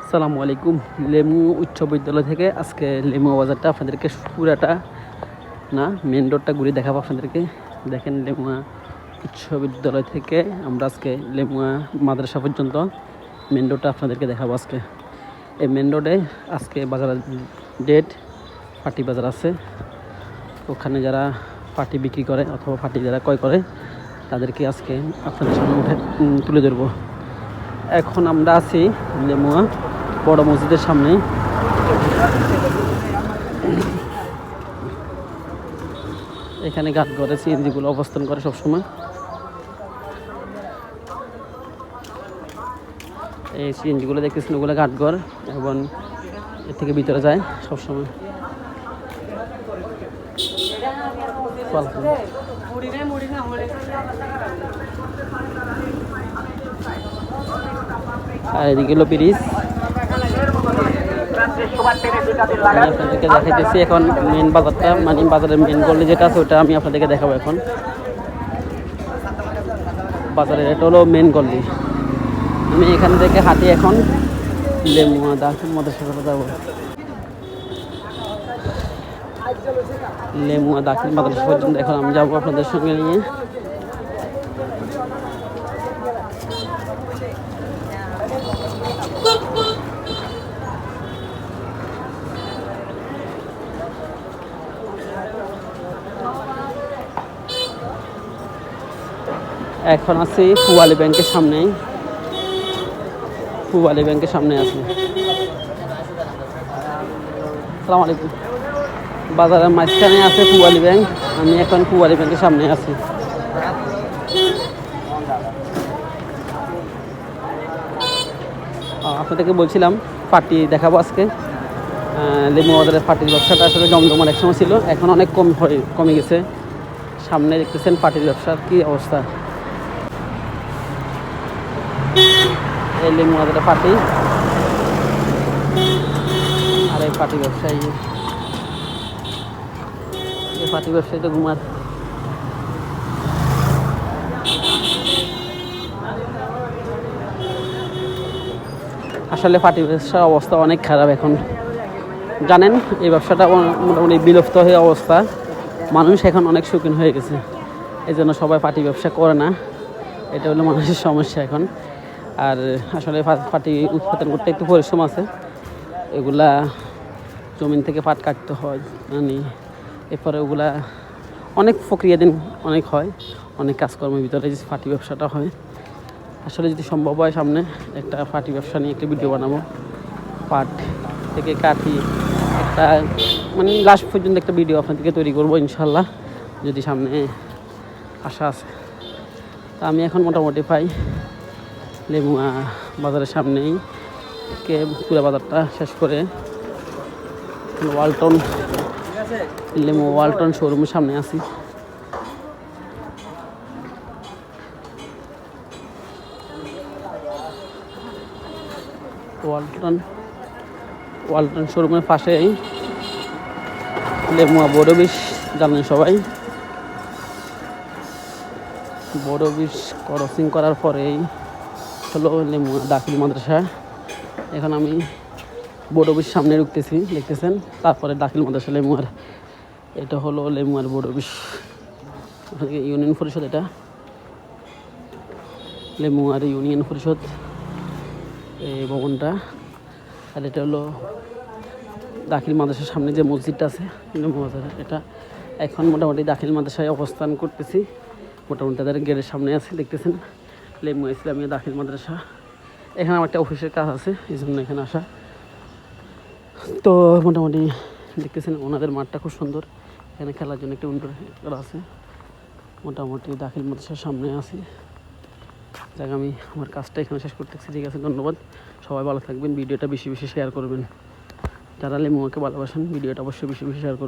আসসালামু আলাইকুম। লেমু উচ্চ বিদ্যালয় থেকে আজকে লেমু বাজারটা আপনাদেরকে পুরাটা না মেন রোডটা ঘুরে দেখাবো আপনাদেরকে। দেখেন লেমুয়া উচ্চ বিদ্যালয় থেকে আমরা আজকে লেমুয়া মাদ্রাসা পর্যন্ত মেন রোডটা আপনাদেরকে দেখাবো। আজকে এই মেন রোডে আজকে বাজারের ডেট পাটি বাজার আছে। ওখানে যারা পাটি বিক্রি করে অথবা পাটি যারা ক্রয় করে তাদেরকে আজকে আপনাদের সামনে তুলে ধরবো। এখন আমরা আছি লেমুয়া বড় মসজিদের সামনে। এখানে ঘাট ঘরে সিএনজিগুলো অবস্থান করে সবসময়। এই সিএনজিগুলো দেখতেছেন, ওগুলো ঘাটঘর এবং এর থেকে ভিতরে যায় সবসময়। আর এদিকে হলো ব্রিজ। আপনাদেরকে দেখাইতেছি এখন মেন বাজারটা, মানে বাজারের মেন গলি যেটা আছে ওটা আমি আপনাদেরকে দেখাবো। এখন বাজারের এটা হলো মেন গলি। আমি এখান থেকে হাঁটি এখন লেমুয়া দাখিল মাদ্রাসা যাবো। লেমুয়া দাখিল মাদ্রাসা পর্যন্ত এখন আমি যাবো আপনাদের সঙ্গে নিয়ে। এখন আছি পুবালী ব্যাংকের সামনে। পুবালী ব্যাংকের সামনে আছি। আসসালামু আলাইকুম। বাজারের মাঝখানে আছে পুবালী ব্যাংক। আমি এখন পুবালী ব্যাংকের সামনে আছি। আপনাদেরকে বলছিলাম পাটি দেখাবো আজকে। লেমু বাজারের পাটির ব্যবসাটা আসলে জমজমার একসময় ছিল, এখন অনেক কমে গেছে। সামনে দেখতেছেন পাটির ব্যবসার কি অবস্থা। এই লেমু বাজারের পাটি আর এই পাটি ব্যবসায়ী, এই পাটি ব্যবসায়ী তো ঘুমার। আসলে পাটি ব্যবসার অবস্থা অনেক খারাপ এখন, জানেন। এই ব্যবসাটা মোটামুটি বিলুপ্ত হয়ে অবস্থা। মানুষ এখন অনেক শৌখিন হয়ে গেছে, এই জন্য সবাই পাটি ব্যবসা করে না। এটা হলো মানুষের সমস্যা এখন। আর আসলে পাটি উৎপাদন করতে একটু পরিশ্রম আছে। এগুলা জমিন থেকে পাট কাটতে হয়, মানে এরপরে ওগুলা অনেক প্রক্রিয়া দিন অনেক হয়, অনেক কাজকর্মের ভিতরে যে পাটি ব্যবসাটা হয়। আসলে যদি সম্ভব হয় সামনে একটা পাটি ব্যবসা নিয়ে একটা ভিডিও বানাবো। পাট থেকে কাটি একটা মানে লাস্ট পর্যন্ত একটা ভিডিও আপনাদেরকে তৈরি করবো ইনশাল্লাহ, যদি সামনে আশা আছে। তা আমি এখন মোটামুটি পাই লেমুয়া বাজারের সামনেই পুরো বাজারটা শেষ করে ওয়ালটন লেমু ওয়ালটন শোরুমের সামনে আছি। ওয়ালটন শোরুমের পাশেই লেমুয়া বড় বিশ, জানেন সবাই। বড় বিশ ক্রসিং করার পরেই হলো লেমুয়া দাখিল মাদ্রাসা। এখন আমি বড় বিশ সামনে ঢুকতেছি, দেখতেছেন। তারপরে দাখিল মাদ্রাসা লেমুয়ার। এটা হলো লেমুয়ার বড় বিশ ইউনিয়ন পরিষদ। এটা লেমুয়ার ইউনিয়ন পরিষদ এই ভবনটা। আর এটা হলো দাখিল মাদ্রাসার সামনে যে মসজিদটা আছে লেমু বাজারে। এটা এখন মোটামুটি দাখিল মাদ্রাসায় অবস্থান করতেছি। মোটামুটি তাদের গেটের সামনে আছে, দেখতেছেন লেমুয়া ইসলামিয়া দাখিল মাদ্রাসা। এখানে আমার একটা অফিসের কাজ আছে, এই জন্য এখানে আসা। তো মোটামুটি দেখতেছেন ওনাদের মাঠটা খুব সুন্দর। এখানে খেলার জন্য একটা ইনডোর করা আছে। মোটামুটি দাখিল মাদ্রাসার সামনে আছি। যাক, আমি আমার কাজটা এখানে শেষ করতেছি। ঠিক আছে, ধন্যবাদ। সবাই ভালো থাকবেন। ভিডিওটা বেশি বেশি শেয়ার করবেন। যারা লেমুয়াকে ভালোবাসেন ভিডিওটা অবশ্যই বেশি বেশি শেয়ার করবেন।